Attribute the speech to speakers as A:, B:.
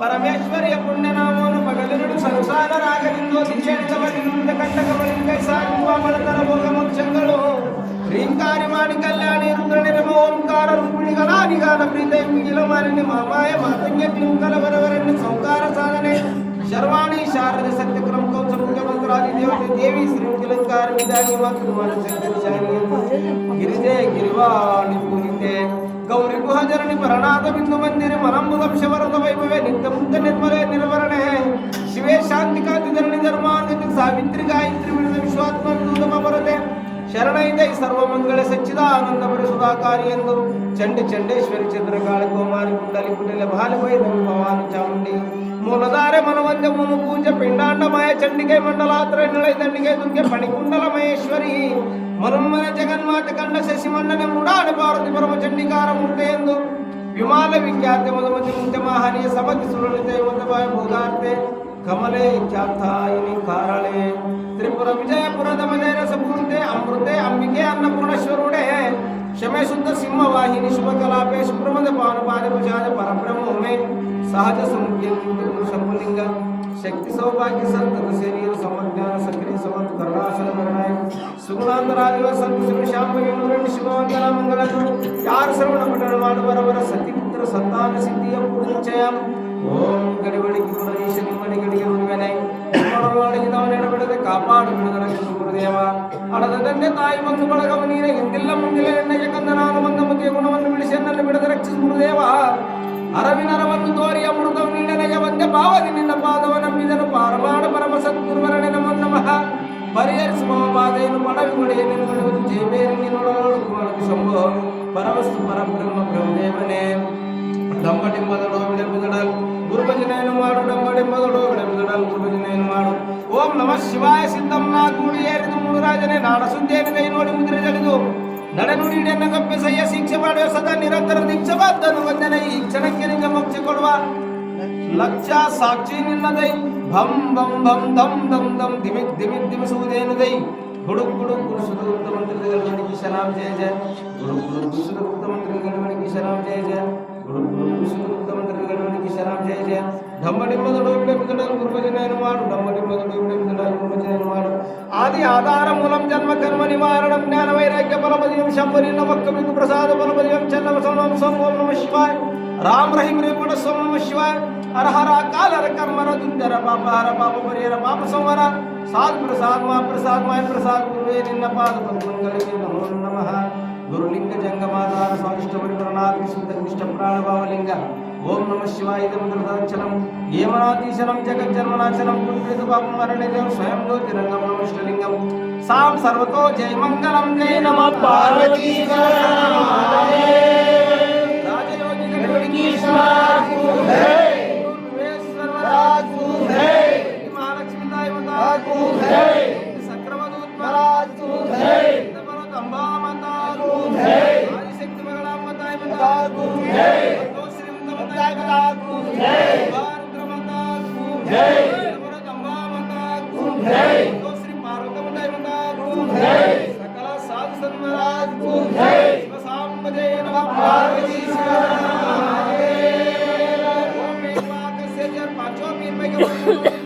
A: ಪರಮೇಶ್ವರಿಯ ಪುಣ್ಯನಾಮವನ್ನು ಪಗಲಿರುಳು ಸಂಸಾರ ರಾಗದಿಂದೋ ದಿಶೇಣಿತವರಿಂದ ಕಂಟಕವಳಿಗೆ ಸಾಗುವ ಬಳತರ ಭೋಗ ಮೋಕ್ಷಗಳು ರೀಂಕಾರಿ ಮಾಡಿ ಕಲ್ಯಾಣಿ ರುದ್ರನಿರಮ ಓಂಕಾರ ರುಕ್ಮಿಣಿಗಳ ನಿಗಾನ ಪ್ರೀತ ಮಿಗಿಲ ಮಾಲಿನ್ಯ ಮಾಮಾಯ ಮಾತಂಗ್ಯ ತಿಂಕಲ ಬರವರನ್ನು ಸಂಕಾರ ಸಾಧನೆ ಶರ್ವಾಣಿ ಶಾರದ ಸತ್ಯಕ್ರಮ ಕೌಶ ಮುಖ್ಯಮಂತ್ರಾದಿ ದೇವತೆ ದೇವಿ ಶ್ರೀಲಂಕಾರ ವಿಧಾನಿ ಮತ್ತು ಗಿರಿಜೆ ಗಿರಿವಾಣಿ ಪೂಜಿತೆ ಗೌರಿ ಗುಹಜರಣಿ ಪರಣಾದ ಬಿಂದು ಮಂದಿರ ಮನಂಬುದಂಶವರದ ವೈಭವೇ ನಿತ್ಯ ಮುಕ್ತ ನಿರ್ಮಲೆ ನಿರ್ವರಣೆ ಶಿವೇ ಶಾಂತಿ ಕಾಂತಿ ಧರಣಿ ಧರ್ಮಾಂಗತಿ ಸಾವಿತ್ರಿ ಗಾಯತ್ರಿ ಬಿಡಿದ ವಿಶ್ವಾತ್ಮ ವಿದೂತಮ ಬರದೆ ಶರಣೈದೆ ಸರ್ವಮಂಗಳ ಸಚ್ಚಿದಾನಂದ ಪರಿಸುಧಾಕಾರಿ ಎಂದು ಚಂಡಿ ಚಂಡೇಶ್ವರಿ ಚಂದ್ರಕಾಳಿ ಕೋಮಾರಿ ಕುಂಡಲಿ ಕುಂಡಲಿ ಭಾಲಿ ಭೈರವಿ ಭವಾನಿ ಚಾಮುಂಡಿ ಮೂಲಧಾರೆ ಮನವಂದ್ಯ ಮುನು ಪೂಜೆ ಪಿಂಡಾಂಡ ಮಾಯ ಚಂಡಿಗೆ ಮಂಡಲಾತ್ರ ನಿಳೈ ದಂಡಿಗೆ ದುರ್ಗೆ ಪಣಿಕುಂಡಲ ಮಹೇಶ್ವರಿ ಮನುಮ್ಮನ ಜಗನ್ಮಾತೆ ಕಂಡ ಶಶಿಮಂಡನೆ ಮುಡಾನೆ ಪಾರ್ವತಿ ಪರಮ ಚಂಡಿಕಾರ ಮೂರ್ತಿ ಎಂದು ವಿಮಾನ ವಿಖ್ಯಾತೆ ಮಧುಮತಿ ಮುಖ್ಯ ಮಹಾನಿಯ ಸಮತಿ ಸುರಳಿತೆ ಮಧುಬಾಯ ಭೋಗಾರ್ತೆ ಕಮಲೆ ಖ್ಯಾತಾಯಿನಿ ಕಾರಳೆ ತ್ರಿಪುರ ವಿಜಯಪುರದ ಮದೇರ ಸಪೂರ್ತೆ ಅಮೃತೆ ಅಂಬಿಕೆ ಅನ್ನಪೂರ್ಣೇಶ್ವರುಡೆ ಶಮೆ ಶುದ್ಧ ಸಿಂಹವಾಹಿನಿ ಶುಭ ಕಲಾಪೆ ಸುಬ್ರಹ್ಮಣ್ಯ ಪಾನುಪಾದ ಪ್ರಸಾದ ಪರಬ್ರಹ್ಮೆ ಸಹಜ ಸಮುಖ್ಯ ಶಂಭುಲಿಂಗ ಶಕ್ತಿ ಸೌಭಾಗ್ಯ ಸಂತತ ಶರೀರ ಸಮಜ್ಞಾನ ಸಕ್ರಿಯ ಸಮಂತ ಕರುಣಾಸನ ನಿರ್ಣಯ ಸುಗುಣಾಂತರಾಜ ಸಂತ ಶ್ರೀ ಶಾಂಭವಿ ಶಿವವಂದನ ಮಂಗಲಗಳು ಯಾರು ಶ್ರವಣ ಪಠಣ ಮಾಡುವರವರ ಸತಿಪುತ್ರ ಸಂತಾನ ಸಿದ್ಧಿಯ ಪೂರ್ಣಚಯ ಓಂ ಗಡಿಬಡಿಗೆ ಗುಣೇಶ ನಿಮ್ಮಡಿಗಳಿಗೆ ಉರುವೆನೆ ನಡಬಡದೆ ಕಾಪಾಡು ಬಿಡದ ಗುರುದೇವ ಅಡದ ತಂದೆ ತಾಯಿ ಬಂಧು ಬಳಗವ ನೀರ ಎಂದಿಲ್ಲ ಮುಂದಿಲ್ಲ ಎಣ್ಣೆಗೆ ಕಂದ ನಾನು ಬಂದ ಮುಖಿಯ ಗುಣವನ್ನು ಬಿಡಿಸಿ ನನ್ನಲ್ಲಿ ಬಿಡದ ರಕ್ಷಿಸು ಗುರುದೇವ ಅರವಿನರವನ್ನು ತೋರಿ ಅಮೃತವು ನೀಡನೆಗೆ ಒಂದೇ ಭಾವದಿ ನಿನ್ನ ಪಾದವ ನಂಬಿದನು ಪಾರಮಾಡ ಪರಮ ಸದ್ಗುರುವರಣೆ ನಮೋ ನಮಃ ಪರಿಹರಿಸುವ ಬಾಧೆಯನ್ನು ಪಡವಿ ಒಡೆಯ ನಿನ್ನುವುದು ಜೇಬೇರಿ ನಿನ್ನೊಳಗೆ ಶಂಭೋ ಪರವಸ್ತು ಪರಬ್ರಹ್ಮ ಬ್ರಹ್ಮದೇವನೇ ಡಂಬಡಿಂಬದಡೋ ವಿಡಂಬಿದಡಲ್ ಗುರುಭಜನೆಯನ್ನು ಮಾಡು ಡಂಬಡಿಂಬದಡೋ ವಿಡಂಬಿದಡಲ್ ಗುರುಭಜನೆಯನ್ನು ಮಾಡು ಓಂ ನಮಃ ಶಿವಾಯ ಸಿದ್ಧಂ ನಾಗೂಡಿ ಏರಿದು ಮೂಡುರಾಜನೇ ನಾಡ ಸುದ್ದಿಯನ್ನು ಕೈ ನೋಡಿ ಮುದ್ರೆ ಜಡಿದು ನಡೆನುಡಿಯನ್ನು ಗಪ್ಪೆ ಸಹ್ಯ ಶಿಕ್ಷೆ ಮಾಡುವ ಸದಾ ನಿರಂತರ ದೀಕ್ಷಾಬದ್ಧನು ವಂದನೆ ಈ ಕ್ಷಣಕ್ಕೆ ನಿಂಗೆ ಮೋಕ್ಷ ಕೊಡುವ ಲಕ್ಷ ಸಾಕ್ಷಿ ನಿನ್ನದೈ ಭಂ ಭಂ ಭಂ ದಂ ದಂ ದಂ ದಿಮಿಕ್ ದಿಮಿಕ್ ದಿಮಿಸುವುದೇನು ದೈ ಗುಡುಕ್ ಗುಡುಕ್ ಗುರುಸುದ ಗುಪ್ತ ಮಂತ್ರಿಗಳ ಗಣಕ್ಕೆ ಶರಾಮ್ ಜಯ ಜಯ ಗುಡುಕ್ ಗುಡುಕ್ ಗುರುಸುದ ಗುಪ್ತ ಮಂತ್ರಿಗಳ ಗಣಕ್ಕೆ ಶರಾಮ್ ಜಯ ಜಯ ಗುಡುಕ್ ಗುಡುಕ್ ಗುರುಸುದ ಗುಪ್ತ ಮಂತ್ರಿಗಳ ಗಣಕ್ಕೆ ಶರಾಮ್ ಜಯ ಜಯ ಢಂಬಡಿಂಬದೊಡು ವಿಡಂಬಿದಡಲ್ ಗುರುಭಜನೆಯನ್ನು ಮಾಡು ಢಂಬಡಿಂಬದೊಡು ವಿಡಂಬಿದಡಲ್ ಗುರುಭಜನೆಯನ್ನು ಮಾಡು ಆದಿ ಆಧಾರ ಮೂಲಂ ಜನ್ಮ ಕರ್ಮ ನಿವಾರಣಂ ಜ್ಞಾನ ವೈರಾಗ್ಯ ಫಲಪದಿಯಂ ಶಂಭರಿ ನಮಕ್ಕಮಿತು ಪ್ರಸಾದ ಫಲಪದಿಯಂ ಚನ್ನವ ಸೋಮಂ ಸೋಂ ಓಂ ನಮಃ ಶಿವಾಯ ರಾಮ ರಹಿಂ ರೇಪಣ ಸೋಂ ನಮಃ ಶಿವಾಯ ಹರ ಹರ ಕಾಲರ ಕರ್ಮರ ದುಂದರ ಪಾಪ ಹರ ಪಾಪ ಪರಿಹರ ಪಾಪ ಸಂವರ ಸಾಧು ಪ್ರಸಾದ ಮಾಯ ಪ್ರಸಾದ ಗುರುವೇ ನಿನ್ನ ಪಾದ ಪದ್ಮಗಳಿಗೆ ನಮೋ ನಮಃ ಗುರುಲಿಂಗ ಜಂಗಮಾಧಾರ ಸ್ವಾದಿಷ್ಟ ಪರಿಪರನಾಥ ವಿಶುದ್ಧ ನಿಷ್ಠ ಪ್ರಾಣ ಭಾವಲಿಂಗ ಓಂ ನಮಃ ಶಿವಾಯ ಮಂತ್ರದಾಚಲಂ ಏಮನಾತೀಶನಂ ಜಗಜ್ಜನ್ಮನಾಶನಂ ಕುಂಠಿತ ಪಾಪಮರಣೆ ದೇವ ಸ್ವಯಂ ಜ್ಯೋತಿರಂಗಂ ನಮಃ ಸಾಂ ಸರ್ವತೋ ಜಯ ಮಂಗಲಂ ಜಯ ನಮಃ ಪಾರ್ವತಿ ರಾಜಯೋಗಿ ಗಣಪತಿ ಸ್ವಾಮಿ ಮಹಾಲಕ್ಷ್ಮೀ ತಾಯಿ ಮಾತಾ ಸಕ್ರಮದೂತ್ ಮಹಾರಾಜ್ ಅಂಬಾ ಮಾತಾ ಆದಿಶಕ್ತಿ ಮಗಳ ಅಮ್ಮ ತಾಯಿ ಮಾತಾ ಶ್ರೀ ಪಾರ್ವತಮತಾಯಿ ಮಾತಾ ಸಕಲ ಸಾಧು ಸನ್ಮರಾಜ್ ಶಿವ ಸಾಂಬಜಯ ನಮಃ ಪಾರ್ವತಿ पांचों पीर में